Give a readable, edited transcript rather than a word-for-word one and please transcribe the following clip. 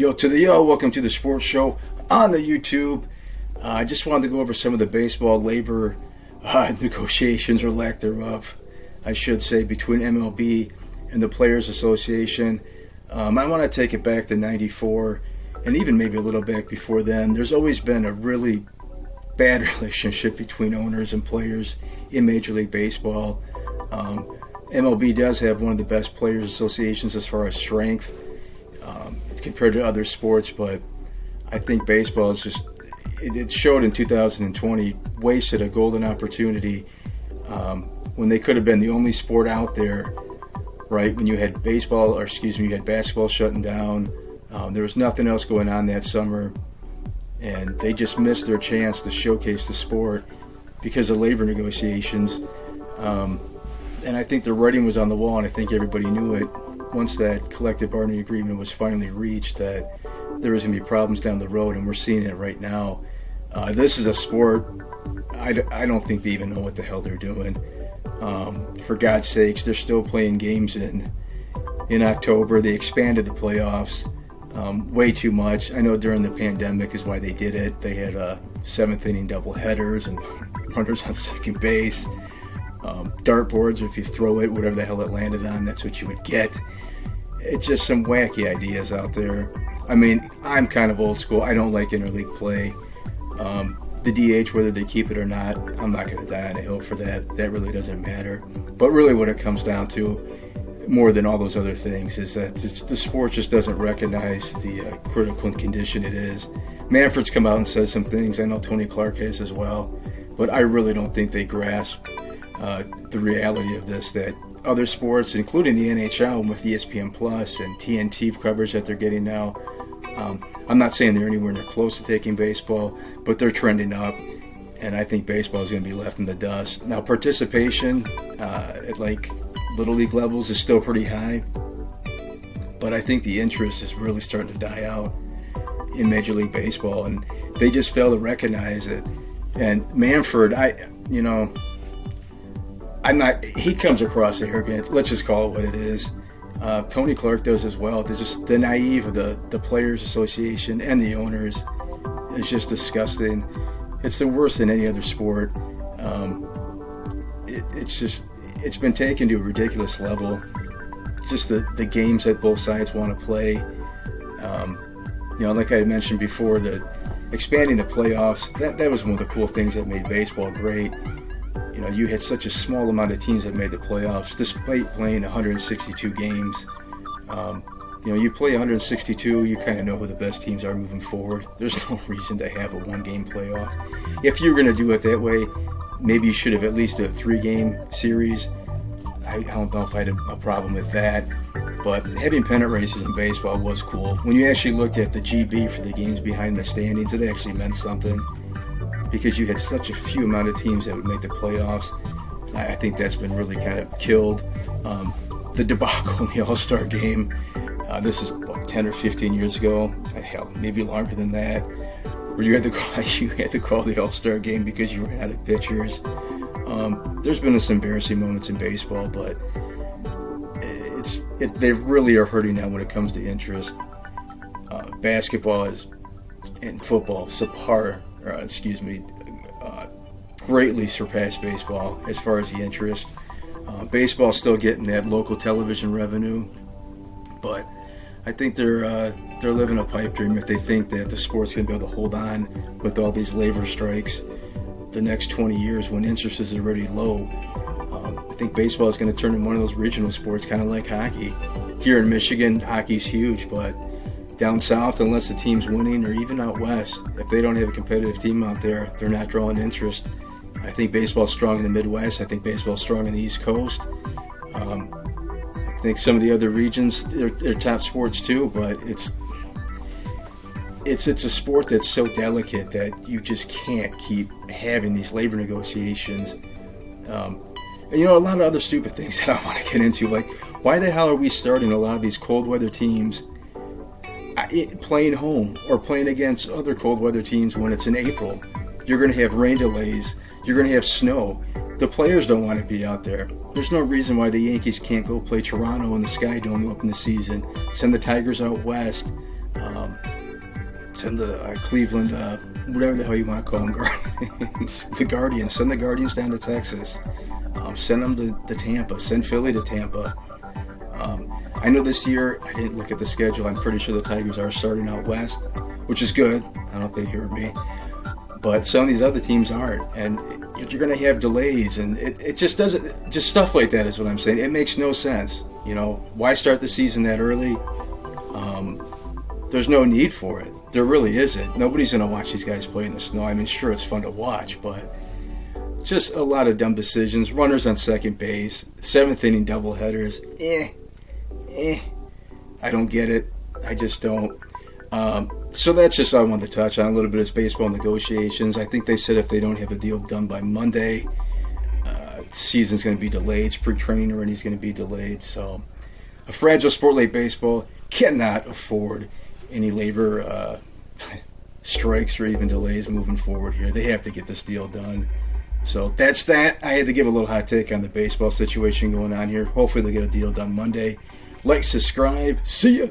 Yo to the yo, welcome to the sports show on the YouTube. I just wanted to go over some of the baseball labor negotiations, or lack thereof, I should say, between MLB and the Players Association. I want to take it back to '94, and even maybe a little back before then. There's always been a really bad relationship between owners and players in Major League Baseball. MLB does have one of the best players associations as far as strength compared to other sports, but I think baseball is just, it showed in 2020, wasted a golden opportunity when they could have been the only sport out there, right? When you had you had basketball shutting down, there was nothing else going on that summer, and they just missed their chance to showcase the sport because of labor negotiations. And I think the writing was on the wall, and I think everybody knew it once that collective bargaining agreement was finally reached, that there was going to be problems down the road, and we're seeing it right now. This is a sport, I don't think they even know what the hell they're doing. For God's sakes, they're still playing games in October. They expanded the playoffs way too much. I know during the pandemic is why they did it. They had seventh inning double headers and runners on second base. Dartboards, if you throw it, whatever the hell it landed on, that's what you would get. It's just some wacky ideas out there. I mean, I'm kind of old school. I don't like interleague play. The DH, whether they keep it or not, I'm not going to die on a hill for that. That really doesn't matter. But really what it comes down to, more than all those other things, is that the sport just doesn't recognize the critical condition it is. Manfred's come out and said some things. I know Tony Clark has as well. But I really don't think they grasp the reality of this, that other sports, including the NHL with ESPN Plus and TNT coverage that they're getting now, I'm not saying they're anywhere near close to taking baseball, but they're trending up, and I think baseball is going to be left in the dust. Now, participation at like Little League levels is still pretty high, but I think the interest is really starting to die out in Major League Baseball, and they just fail to recognize it. And Manfred, he comes across arrogant. Let's just call it what it is. Tony Clark does as well. There's just the naive of the Players Association and the owners is just disgusting. It's the worst in any other sport. It's been taken to a ridiculous level. Just the games that both sides want to play. Like I mentioned before, the expanding the playoffs, that was one of the cool things that made baseball great. You had such a small amount of teams that made the playoffs, despite playing 162 games. You play 162, you kind of know who the best teams are moving forward. There's no reason to have a one-game playoff. If you were going to do it that way, maybe you should have at least a 3-game series. I don't know if I had a problem with that. But having pennant races in baseball was cool. When you actually looked at the GB for the games behind the standings, it actually meant something, because you had such a few amount of teams that would make the playoffs. I think that's been really kind of killed. The debacle in the All-Star game, this is 10 or 15 years ago, hell, maybe longer than that, where you had to call the All-Star game because you ran out of pitchers. There's been some embarrassing moments in baseball, but they really are hurting now when it comes to interest. Basketball and football greatly surpassed baseball as far as the interest. Baseball's still getting that local television revenue, but I think they're living a pipe dream if they think that the sport's going to be able to hold on with all these labor strikes the next 20 years when interest is already low. I think baseball is going to turn into one of those regional sports, kind of like hockey. Here in Michigan, hockey's huge, but down south, unless the team's winning, or even out west, if they don't have a competitive team out there, they're not drawing interest. I think baseball's strong in the Midwest. I think baseball's strong in the East Coast. I think some of the other regions, they're top sports too, but it's a sport that's so delicate that you just can't keep having these labor negotiations. And a lot of other stupid things that I want to get into, like why the hell are we starting a lot of these cold weather teams playing home or playing against other cold weather teams when it's in April? You're going to have rain delays. You're going to have snow. The players don't want to be out there. There's no reason why the Yankees can't go play Toronto in the Sky Dome to open the season. Send the Tigers out west. Send the Cleveland, whatever the hell you want to call them, Guardians, the Guardians. Send the Guardians down to Texas. Send them to Tampa. Send Philly to Tampa. I know this year, I didn't look at the schedule. I'm pretty sure the Tigers are starting out west, which is good. I don't know if they heard me. But some of these other teams aren't. And you're going to have delays. And it just doesn't, just stuff like that is what I'm saying. It makes no sense. You know, why start the season that early? There's no need for it. There really isn't. Nobody's going to watch these guys play in the snow. I mean, sure, it's fun to watch, but just a lot of dumb decisions. Runners on second base, seventh inning doubleheaders. I don't get it. I just don't. So that's just all I wanted to touch on a little bit of baseball negotiations. I think they said if they don't have a deal done by Monday, season's going to be delayed. Spring training already is going to be delayed. So a fragile sport like baseball cannot afford any labor strikes or even delays moving forward here. They have to get this deal done. So that's that. I had to give a little hot take on the baseball situation going on here. Hopefully they'll get a deal done Monday. Like, subscribe. See ya.